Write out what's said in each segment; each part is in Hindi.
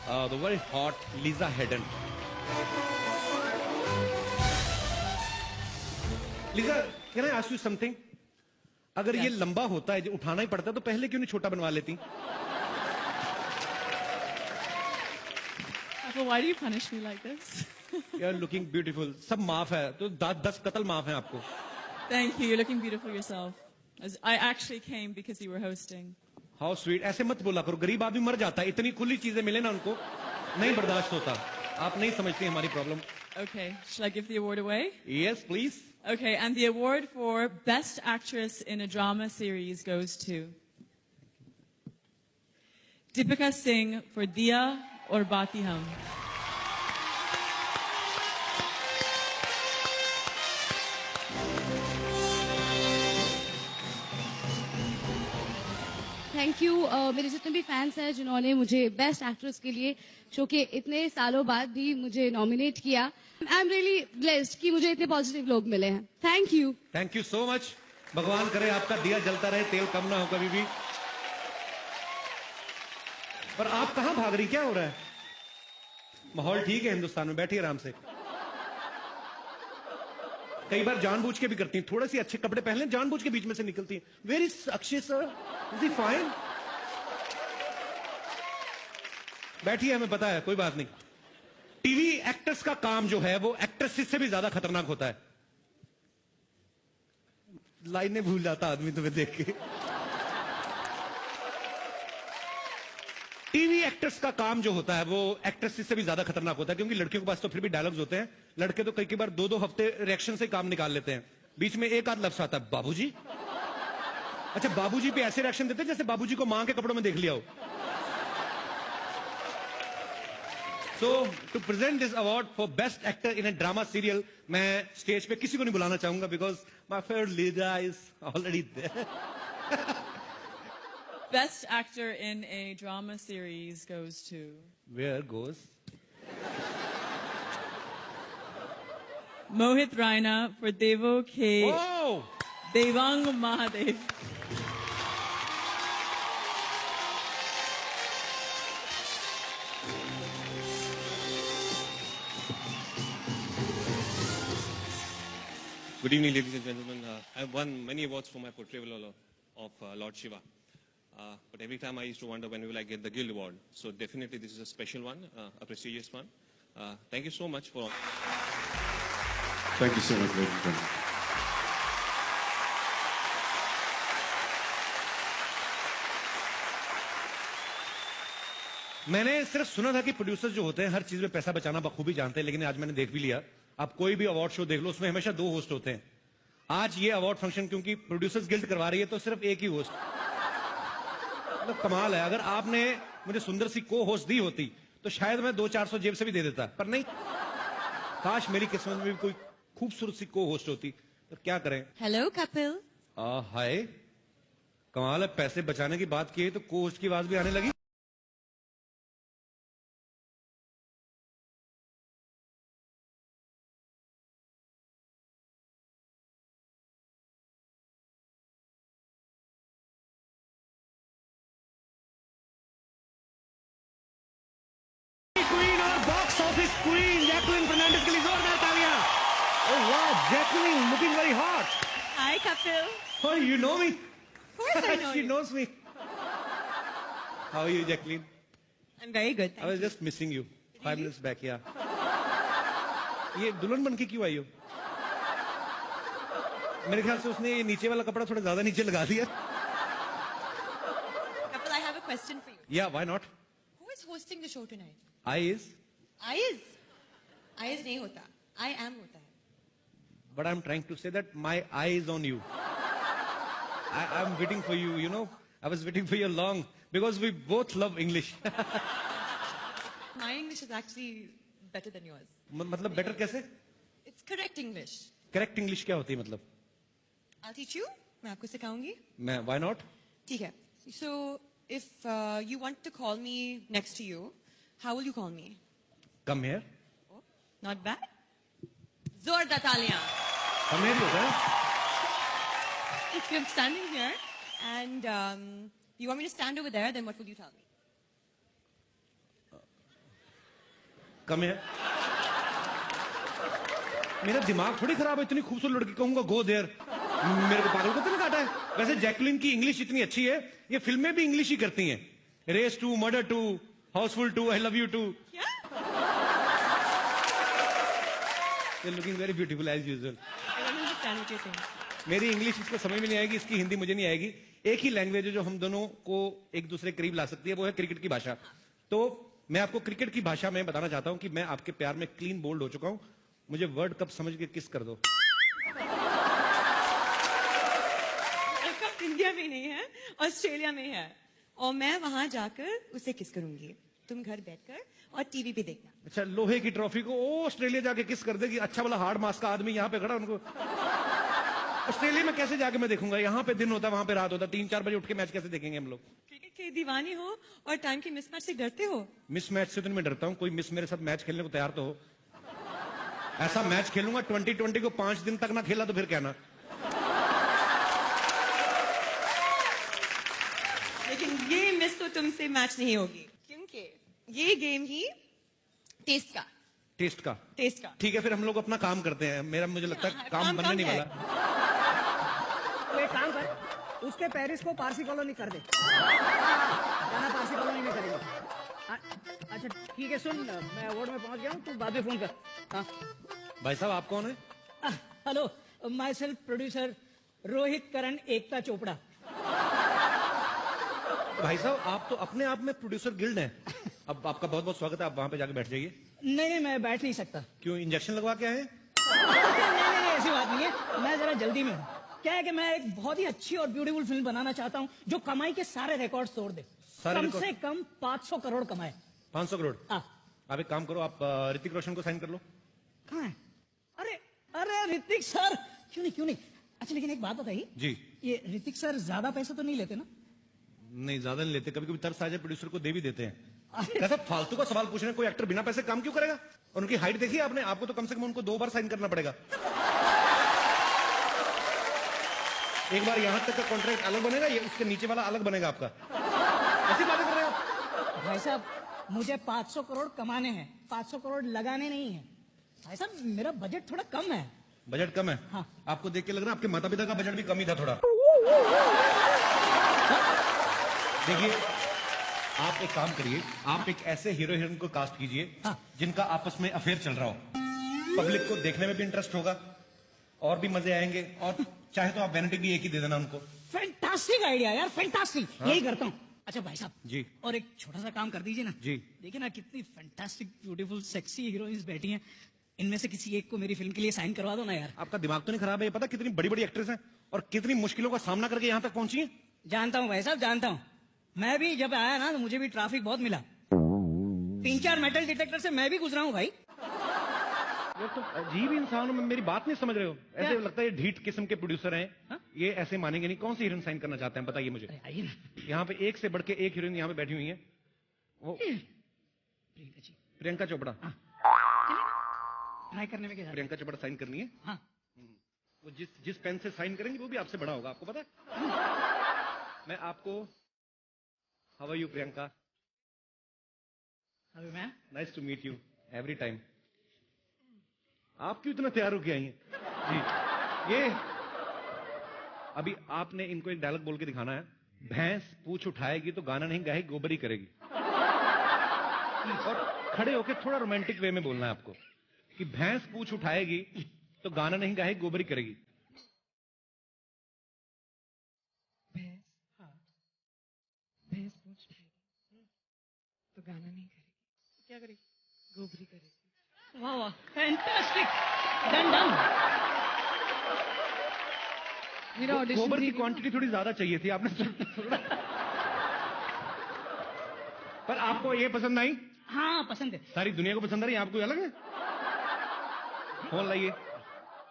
The very hot Lisa Hedden. Lisa, can I ask you something? अगर ये लंबा होता है, उठाना ही पड़ता है, तो पहले क्यों नहीं छोटा बनवा लेती? Well, why do you punish me like this? You're looking beautiful. सब माफ है, तो 10 कत्ल माफ है आपको. Thank you. You're looking beautiful yourself. I actually came because you were hosting. How sweet. ऐसे मत बोला करो. गरीब आदमी मर जाता है. इतनी खुली चीजें मिले ना उनको, नहीं बर्दाश्त होता. आप नहीं समझती हमारी problem. Okay. Shall I give the award away? Yes, please. Okay. And the award for Best Actress in a Drama Series goes to Deepika Singh for Diya or Bati Hum. Thank you. मेरे जितने भी फैंस हैं जिन्होंने मुझे बेस्ट एक्ट्रेस के लिए शो के इतने सालों बाद भी मुझे नॉमिनेट किया. आई एम रियली ब्लेस्ड कि मुझे इतने पॉजिटिव लोग मिले हैं. Thank you. Thank you so much. भगवान करे आपका दिया जलता रहे, तेल कम ना हो कभी भी. पर आप कहां भाग रही, क्या हो रहा है? माहौल ठीक है हिंदुस्तान में, बैठिए आराम से. कई बार जानबूझ के भी करती हैं, थोड़े से अच्छे कपड़े पहन लें, जानबूझ के बीच में से निकलती हैं. Where is Akshay sir? Is he fine? बैठिए, हमें पता है, कोई बात नहीं. टीवी एक्टर्स का काम जो है वो एक्ट्रेसेस से भी ज्यादा खतरनाक होता है. लाइनें भूल जाता आदमी तुम्हें देख के. टीवी एक्टर्स का काम जो होता है वो एक्ट्रेसेस से भी ज्यादा खतरनाक होता है, क्योंकि लड़कियों के पास तो फिर भी डायलॉग्स होते हैं. लड़के तो कई बार 2-2 हफ्ते रिएक्शन से काम निकाल लेते हैं. बीच में एक आध लफ्ज आता है, बाबूजी. अच्छा, बाबूजी पे ऐसे रिएक्शन देते हैं जैसे बाबूजी को मां के कपड़ों में देख लिया हो. So to present this award for best actor in a drama serial, मैं स्टेज पे किसी को नहीं बुलाना चाहूंगा because my favourite leader is already there. Best actor in a drama series goes to... Where goes? Mohit Raina for Devo K. Oh! Devang Mahadev. Good evening, ladies and gentlemen. I've won many awards for my portrayal of Lord Shiva. But every time I used to wonder when will I get the Guild Award. So definitely this is a special one, a prestigious one. Thank you so much for... Thank you so much, ladies and gentlemen. मैंने सिर्फ सुना था कि प्रोड्यूसर्स जो होते हैं हर चीज में पैसा बचाना बखूबी जानते हैं, लेकिन आज मैंने देख भी लिया. आप कोई भी अवार्ड शो देख लो, उसमें हमेशा 2 होस्ट होते हैं. आज ये अवार्ड फंक्शन क्योंकि प्रोड्यूसर्स गिल्ड करवा रही है तो सिर्फ एक ही होस्ट. मतलब कमाल है. अगर आपने मुझे सुंदर सी को होस्ट दी होती तो शायद मैं 200-400 जेब से भी दे देता, पर नहीं. काश मेरी किस्मत में भी कोई खूबसूरत सी को होस्ट होती. तो क्या करें. हेलो कपिल. हाय. कमाल है, पैसे बचाने की बात की है तो को होस्ट की आवाज भी आने लगी. Office Queen Jacqueline Fernandez के लिए जोरदार तालियां. Oh wow, Jacqueline looking very hot. Hi Kapil. Oh, you know me? Of course I know She you. knows me. How are you, Jacqueline? I'm very good. I was just missing you. 5 minutes back, yeah. ये दुल्हन बन के क्यों आई हो? मेरे ख्याल से उसने ये नीचे वाला कपड़ा थोड़ा ज्यादा नीचे लगा दिया. Kapil, I have a question for you. Yeah, why not? Who is hosting the show tonight? I is. Ayaz. Ayaz नहीं होता. I am होता है. But I'm trying to say that my eye is on you. I'm waiting for you, you know. I was waiting for you long because we both love English. My English is actually better than yours. मतलब better कैसे? It's correct English. Correct English क्या होती है मतलब? I'll teach you. मैं आपको सिखाऊंगी. मैं why not? ठीक है. So if you want to call me next to you, how will you call me? Come here. Oh, not bad. जोरदार तालियां. Come here होता है. If you're standing here and you want me to stand over there, then what will you tell me? कम है। मेरा दिमाग थोड़ी खराब है, इतनी खूबसूरत लड़की कहूंगा गो देयर, मेरे को पागल को तो काटा है। वैसे जैकलिन की इंग्लिश इतनी अच्छी है, ये फिल्में भी इंग्लिश ही करती हैं। Race 2, Murder 2, Housefull 2, I Love You 2। Looking very beautiful as usual. I don't understand what you're saying. मेरी इंग्लिश इसको समझ में नहीं आएगी, इसकी हिंदी मुझे नहीं आएगी। एक ही लैंग्वेज है जो हम दोनों को एक दूसरे के करीब ला सकती है, वो है क्रिकेट की भाषा। तो मैं आपको क्रिकेट की भाषा में बताना चाहता हूं कि मैं आपके प्यार में क्लीन बोल्ड हो चुका हूं। मुझे वर्ल्ड कप समझ के किस कर दो। वर्ल्ड कप इंडिया में नहीं है, ऑस्ट्रेलिया में है, और मैं वहां जाकर उसे किस करूंगी। तुम घर बैठकर और टीवी पे देखना। अच्छा, लोहे की ट्रॉफी को ऑस्ट्रेलिया जाके किस कर देगी? अच्छा वाला हार्ड मास का आदमी यहाँ पे खड़ा, उनको ऑस्ट्रेलिया में कैसे जाके मैं देखूंगा? यहाँ पे दिन होता, वहां पे रात होता, 3-4 बजे उठ के मैच कैसे देखेंगे हम लोग? क्रिकेट के दीवाने हो और टाइम की मिसमैच से डरते हो। मिस मैच से तो मैं डरता हूँ, कोई मिस मेरे साथ मैच खेलने को तैयार तो हो। ऐसा मैच खेलूंगा 2020 को 5 दिन तक ना खेला तो फिर कहना। लेकिन ये मिस तो तुमसे मैच नहीं होगी, क्योंकि ये गेम ही टेस्ट का। टेस्ट का? टेस्ट का। ठीक है, फिर हम लोग अपना काम करते हैं। मेरा मुझे लगता है काम बनने नहीं है। वाला। तो एक काम कर, उसके पेरिस को पारसी कॉलोनी कर दे। जाना पारसी कॉलोनी में करेंगे। अच्छा ठीक है, सुन, मैं अवार्ड में पहुंच गया हूँ, तू बाद में फोन कर। हाँ भाई साहब, आप कौन है? Hello, my self producer Rohit Karan Ekta Chopra. भाई साहब, आप तो अपने आप में प्रोड्यूसर गिल्ड हैं। अब आपका बहुत बहुत स्वागत है, आप वहां पे जाके बैठ जाइए। नहीं, मैं बैठ नहीं सकता। क्यों, इंजेक्शन लगवा के आए हैं? नहीं, ऐसी बात नहीं है, मैं जरा जल्दी में हूँ। क्या है कि मैं एक बहुत ही अच्छी और ब्यूटीफुल फिल्म बनाना चाहता हूँ जो कमाई के सारे रिकॉर्ड तोड़ दे। कम से कम 500 करोड़ कमाए। 500 करोड़? हाँ। आप एक काम करो, आप ऋतिक रोशन को साइन कर लो। कहाँ है? अरे ऋतिक सर, क्यों नहीं। अच्छा, लेकिन एक बात बताइए जी। ये ऋतिक सर ज्यादा पैसा तो नहीं लेते ना? नहीं, ज्यादा नहीं लेते, कभी कभी तरस आ जाए प्रोड्यूसर को दे भी देते हैं। कैसा फालतू का सवाल पूछ रहे हैं? कोई एक्टर बिना पैसे काम क्यों करेगा? और उनकी हाइट देखी आपने? आपको तो कम से कम उनको 2 बार साइन करना पड़ेगा। एक बार यहां तक का कॉन्ट्रैक्ट अलग बनेगा, ये उसके नीचे वाला अलग बनेगा आपका। ऐसी बातें कर रहे हैं आप? भाई साहब, मुझे 500 करोड़ कमाने हैं, 500 करोड़ लगाने नहीं है। भाई साहब, मेरा बजट थोड़ा कम है। बजट कम है? हाँ। आपको देख के लग रहा है आपके माता पिता का बजट भी कम ही था थोड़ा। देखिए, आप एक काम करिए, आप एक ऐसे हीरो हीरोइन को कास्ट कीजिए हाँ। जिनका आपस में अफेयर चल रहा हो। पब्लिक को देखने में भी इंटरेस्ट होगा और भी मजे आएंगे, और चाहे तो आप वैनिटी भी एक ही दे देना उनको। फैंटास्टिक आइडिया यार, फैंटास्टिक। हाँ। यही करता हूँ। अच्छा भाई साहब जी। और एक छोटा सा काम कर दीजिए ना। जी। देखिए ना, कितनी फैंटास्टिक ब्यूटीफुल सेक्सी हीरोइंस बैठी हैं, इनमें से किसी एक को मेरी फिल्म के लिए साइन करवा दो ना यार। आपका दिमाग तो नहीं खराब है? ये पता कितनी बड़ी बड़ी एक्ट्रेस हैं और कितनी मुश्किलों का सामना करके यहाँ तक पहुंची हैं? जानता हूँ भाई साहब, जानता हूँ। मैं भी जब आया ना तो मुझे भी ट्रैफिक बहुत मिला। 3-4 मेटल डिटेक्टर से मैं भी गुजरा हूँ भाई। ये तो अजीब इंसान हो, मेरी बात नहीं समझ रहे हो। ऐसे क्या? लगता है ये ढीठ किस्म के प्रोड्यूसर हैं। हाँ? ये ऐसे मानेंगे नहीं। कौन सी हीरोइन साइन करना चाहते हैं बताइए मुझे। अरे आइए ना। यहाँ पे एक से बढ़ के एक हीरोइन यहाँ पे बैठी हुई है। वो प्रियंका जी, प्रियंका चोपड़ा। ट्राई करने में क्या जाता है? प्रियंका चोपड़ा साइन करनी है। हाँ। वो जिस पेन से साइन करेंगे वो भी आपसे बड़ा होगा, आपको पता है? मैं आपको, हाउ आर यू प्रियंका? अभी मैं nice to meet you every time. आप क्यों इतना तैयार होके आई हैं? जी, ये अभी आपने इनको एक डायलॉग बोल के दिखाना है। भैंस पूछ उठाएगी तो गाना नहीं गाएगी, गोबरी करेगी। और खड़े होके थोड़ा रोमांटिक वे में बोलना है आपको कि भैंस पूछ उठाएगी तो गाना नहीं गाएगी, गोबरी करेगी। भैंस पूछ तो गाना नहीं करेगी, क्या करेगी? गोबरी करेगी। वाह वाह, फैंटास्टिक, डन। मेरा ऑडिशन गोबर की क्वांटिटी थोड़ी ज्यादा चाहिए थी, आपने पर आपको ये पसंद आई? हाँ पसंद है। सारी दुनिया को पसंद आ रही है, आपको अलग है? फोन लाइए।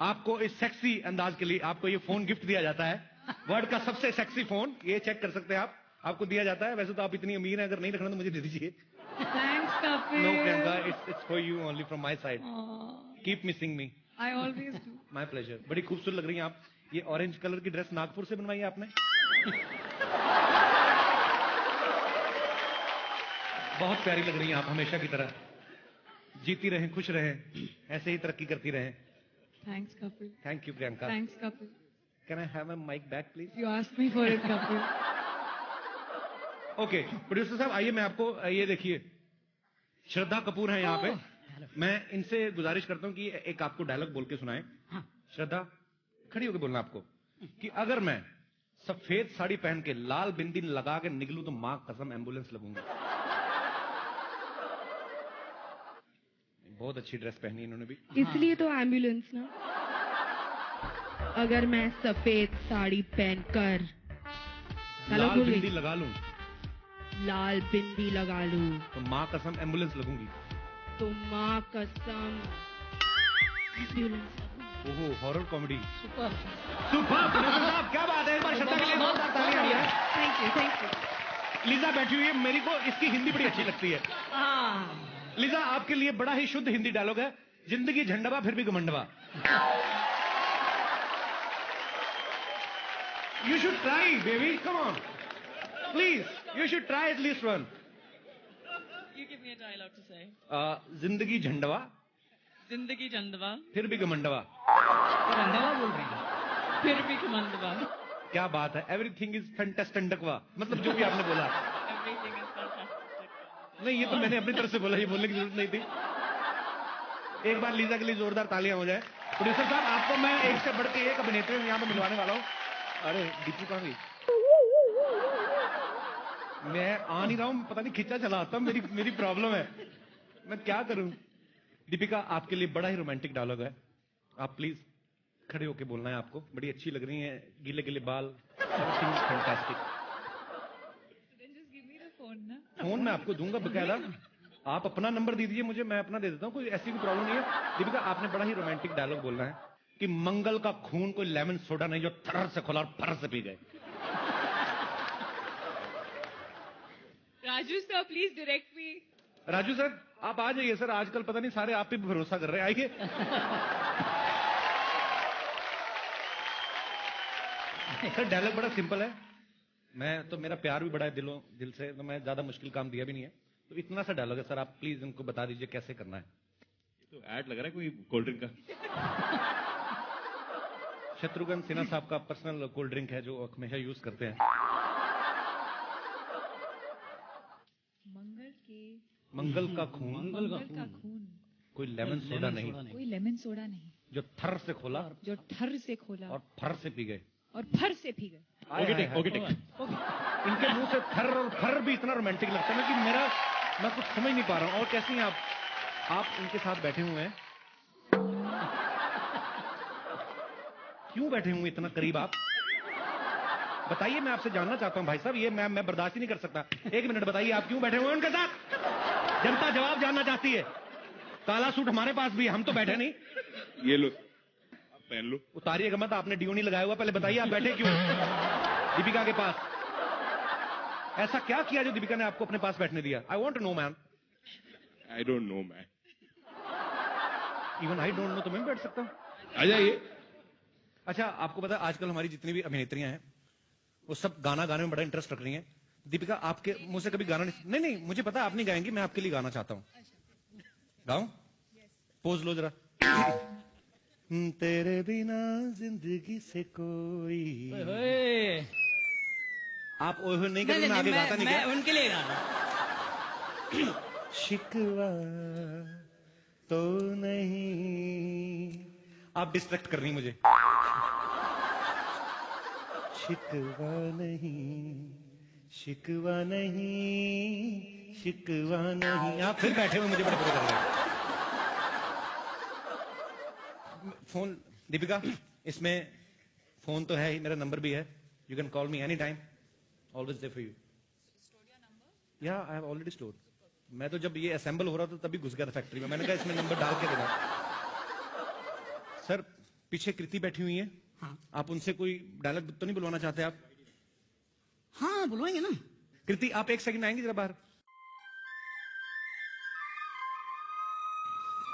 आपको इस सेक्सी अंदाज के लिए आपको ये फोन गिफ्ट दिया जाता है। वर्ल्ड का सबसे सेक्सी फोन, ये चेक कर सकते हैं आप, आपको दिया जाता है। वैसे तो आप इतनी अमीर हैं, अगर नहीं रखना तो मुझे दे दीजिए। Thanks Kapil. No Priyanka, it's for you only from my side. Keep missing me. I always do. My pleasure. बड़ी खूबसूरत लग रही हैं आप। ये ऑरेंज कलर की ड्रेस नागपुर से बनवाई है आपने? बहुत प्यारी लग रही हैं आप, हमेशा की तरह। जीती रहें, खुश रहें, ऐसे ही तरक्की करती रहें. Thanks, Kapil. Thank you Priyanka. Thanks, Kapil. Can I have a mic back please? You asked me for it, Kapil. Okay producer साहब आइए, मैं आपको ये देखिए श्रद्धा कपूर है यहाँ पे. मैं इनसे गुजारिश करता हूँ कि एक आपको डायलॉग बोल के सुनाएं. हाँ. श्रद्धा खड़ी होकर बोलना आपको कि अगर मैं सफेद साड़ी पहन के लाल बिंदी लगा के निकलूं तो मां कसम एम्बुलेंस लगूंगी. बहुत अच्छी ड्रेस पहनी इन्होंने भी. इसलिए तो एम्बुलेंस ना. अगर मैं सफेद साड़ी पहनकर लाल बिंदी लगा लूं लाल बिंदी लगा लूं तो मां कसम एम्बुलेंस लगूंगी. तो माँ कसम एम्बुलेंस. ओहो horror comedy. Super. Super producer साहब क्या बात है. एक बार श्रद्धा के लिए जोरदार तालियां आ जाए. Thank you. लीजा बैठी हुई है, मेरी को इसकी हिंदी बड़ी अच्छी लगती है. हाँ. लीजा आपके लिए बड़ा ही शुद्ध हिंदी डायलॉग है. जिंदगी झंडवा फिर भी घमंडवा. You should try baby, come on please. You should try at least one. You give me a dialogue to say. जिंदगी झंडवा Zindagi Jandava, फिर भी घमंडवा. तो रंधावा बोल रही है. फिर भी Kamandava. क्या बात है. एवरीथिंग इज फैंटास्टिकवा, मतलब जो भी आपने बोला. Everything is fantastic. नहीं ये तो मैंने अपनी तरफ से बोला, ये बोलने की जरूरत नहीं थी. एक बार लीजा के लिए जोरदार तालियां हो जाए. प्रोड्यूसर साहब आपको मैं एक से बढ़ के एक अभिनेत्री यहाँ पे मिलवाने वाला हूँ. अरे दीपू कहाँ गई? मैं आ नहीं रहा हूँ, पता नहीं खिंचा चला आता. मेरी प्रॉब्लम है, मैं क्या करूं. दीपिका आपके लिए बड़ा ही रोमांटिक डायलॉग है. आप प्लीज खड़े होके बोलना है आपको. बड़ी अच्छी लग रही हैं, गीले गीले बाल. Fantastic. Then just give me the phone, na? Phone मैं आपको दूंगा बकायदा. आप अपना नंबर दे दीजिए मुझे, मैं अपना दे देता हूँ. कोई ऐसी कोई प्रॉब्लम नहीं है. दीपिका आपने बड़ा ही रोमांटिक डायलॉग बोलना है कि मंगल का खून कोई लेमन सोडा नहीं जो थर से खोला और फर से पी गए. Raju sir, please direct me. Raju sir आप आ जाइए सर. आजकल पता नहीं सारे आप पे भरोसा कर रहे हैं. आइए. सर डायलॉग बड़ा सिंपल है. मैं तो मेरा प्यार भी बड़ा है दिल से, तो मैं ज्यादा मुश्किल काम दिया भी नहीं है. तो इतना सा डायलॉग है सर. आप प्लीज इनको बता दीजिए कैसे करना है. तो ऐड लग रहा है कोई कोल्ड ड्रिंक का. शत्रुघ्न सिन्हा साहब का पर्सनल कोल्ड ड्रिंक है जो हमेशा यूज करते हैं. मंगल का खून मंगल का का खून कोई लेमन सोडा नहीं कोई लेमन सोडा नहीं जो थर से खोला जो ठर से खोला और फर से पी गए. और फर से पी गए. Okay take, okay take. इनके मुंह से थर और फर भी इतना रोमांटिक लगता है ना कि मैं कुछ समझ नहीं पा रहा हूँ. और कैसी हैं आप इनके साथ बैठे हुए हैं. क्यों बैठे हुए इतना करीब आप? बताइए, मैं आपसे जानना चाहता हूं भाई साहब. ये मैं बर्दाश्त ही नहीं कर सकता. एक मिनट बताइए, आप क्यों बैठे हुए हैं उनके साथ? जनता जवाब जानना चाहती है. काला सूट हमारे पास भी है, हम तो बैठे नहीं. ये लो आप पहन लो. उतारिएगा मत, आपने डियो नहीं लगाया हुआ. पहले बताइए आप बैठे क्यों दीपिका के पास? ऐसा क्या किया जो दीपिका ने आपको अपने पास बैठने दिया? I want to know ma'am. I don't know man. Even I don't know तो मैं भी बैठ सकता हूँ. आ जाइए. अच्छा आपको पता है आजकल हमारी जितनी भी अभिनेत्रियां हैं वो सब गाना गाने में बड़ा इंटरेस्ट रख रही हैं. दीपिका आपके मुंह से कभी गाना नहीं, मुझे पता है आप नहीं गाएंगी. मैं आपके लिए गाना चाहता हूँ. गाऊं? पोज लो जरा. तेरे बिना जिंदगी से कोई. ओए. आप ओए नहीं करेंगे, मैं आगे गाता नहीं. मैं उनके लिए गाना. शिकवा तो नहीं. आप डिस्ट्रैक्ट कर रही मुझे. शिकवा नहीं, शिकवा नहीं, शिकवा नहीं. आप फिर बैठे हुए मुझे बड़े बुरे कर रहे हैं. फोन दीपिका इसमें फोन तो है ही, मेरा नंबर भी है. You can call me any time. Always there for you. Yeah I have already stored. मैं तो जब ये असेंबल हो रहा था तभी घुस गया था फैक्ट्री में. मैंने कहा इसमें नंबर डाल के देना. सर पीछे कृति बैठी हुई है. हाँ. आप उनसे कोई डायलॉग तो नहीं बुलवाना चाहते आप? हाँ बुलवाएंगे ना. कृति आप एक सेकंड आएंगे जरा बाहर.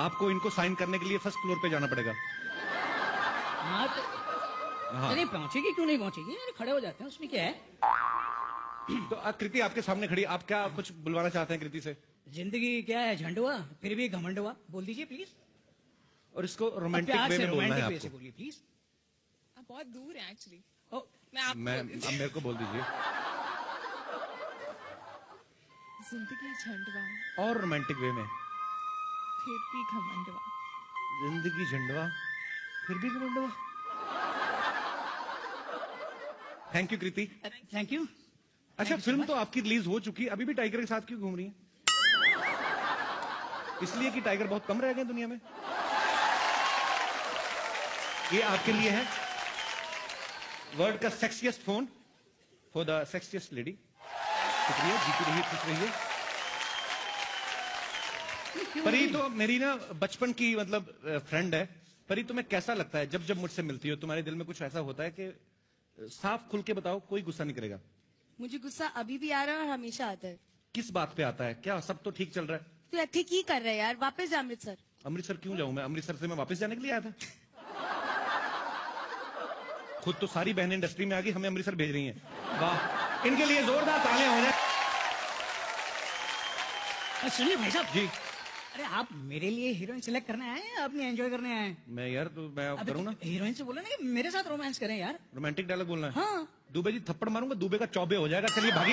आपको इनको साइन करने के लिए फर्स्ट फ्लोर पे जाना पड़ेगा. हाँ तो हाँ. नहीं पहुंचेगी, क्यों नहीं पहुंचेगी? अरे खड़े हो जाते हैं, उसमें क्या है. तो कृति आपके सामने खड़ी. आप क्या कुछ बुलवाना चाहते हैं कृति से? जिंदगी क्या है झंडुआ, फिर भी घमंडुआ। बोल दीजिए प्लीज। और इसको रोमांटिक वे में बोलना है रोमांटिक वे से आपको। बोलिए प्लीज। आप बहुत दूर हैं एक्चुअली। ओ, मैं अब मेरे को बोल दीजिए जिंदगी झंडवा और रोमांटिक वे में। फिर भी घमंडवा। जिंदगी झंडवा फिर भी घमंडवा। Thank you Kriti. Thank you. अच्छा, फिल्म तो आपकी रिलीज हो चुकी है, अभी भी टाइगर के साथ क्यों घूम रही है? इसलिए कि टाइगर बहुत कम रह गए दुनिया में। ये आपके लिए है वर्ल्ड का sexiest phone for the sexiest lady. शुक्रिया, जीती रहिए, खुश रहिए। परी तो मेरी ना बचपन की मतलब फ्रेंड है। परी, तुम्हें कैसा लगता है जब जब मुझसे मिलती हो? तुम्हारे दिल में कुछ ऐसा होता है कि साफ खुल के बताओ, कोई गुस्सा नहीं करेगा? मुझे गुस्सा अभी भी आ रहा है और हमेशा आता है। किस बात पे आता है? क्या सब तो ठीक चल रहा है? तो ठीक ही कर रहे हैं यार, वापस जा अमृतसर। अमृतसर क्यों जाऊं मैं? अमृतसर से मैं वापस जाने के लिए आया था। खुद तो सारी बहनें इंडस्ट्री में आ गई, हमें अमृतसर भेज रही हैं। वाह, इनके लिए जोरदार तालियां हो जाए। सुनिए भाई साहब जी। अरे आप मेरे लिए हीरोइन सिलेक्ट करने आए हैं, अपनी एंजॉय करने आए हैं? मैं यार तो मैं अबे करूँ ना, हीरोइन से बोले ना कि मेरे साथ रोमांस करें यार। रोमांटिक डायलॉग बोलना है। हाँ। दुबे जी थप्पड़ मारूंगा, दुबे का चौबे हो जाएगा। चलिए भागिए।